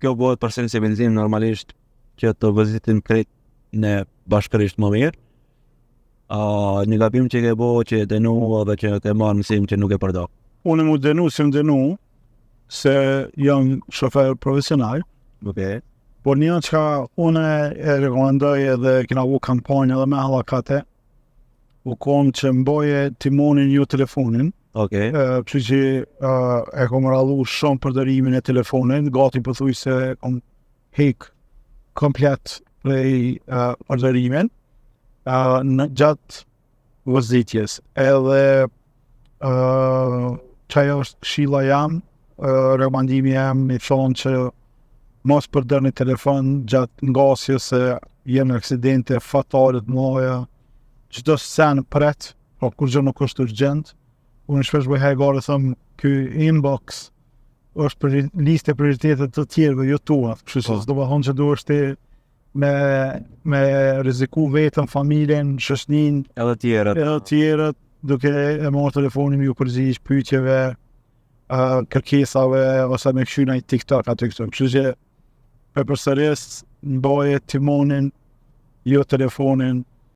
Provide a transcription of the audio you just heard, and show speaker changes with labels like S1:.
S1: kjo bëhet për sensibilizim normalisht që të vëzitin krejt në bashkërisht më mirë. Një gabim që ke bo që e denu dhe që ke marrë mësim që nuk e përdo.
S2: Unë mu denu si më denu se jam shofer profesional,
S1: Okay.
S2: por një që unë e rekomendoj edhe kina vu kampanja dhe me hallakate, u konë që mboje timonin ju telefonin,
S1: Okay.
S2: që që e kom rallu shumë përdorimin e telefonit, gati pëthuj se kom hek komplet prej përdorimin në gjatë vëzitjes. Edhe që ajo është këshilla jam, rekomandimi jam i thonë që mos përdorni telefon gjatë ngasjes se jenë aksidente fatale të mëdha, çdo sen pret, po kur gjë nuk është urgjent. Unë shpesh bëj hajgare thëmë, ky inbox është për listë prioritetet të tjerëve, jo tuat, kështu që s'do të thonë që duhesh ti me rreziku vetëm familjen, shoqërinë,
S1: Edhe
S2: tjerët, duke e marrë telefonin ju përgjigj pyetjeve, kërkesave ose me këshy në TikTok aty këtu. Kështu që për përsëris mbaje timonin, jo telefonin,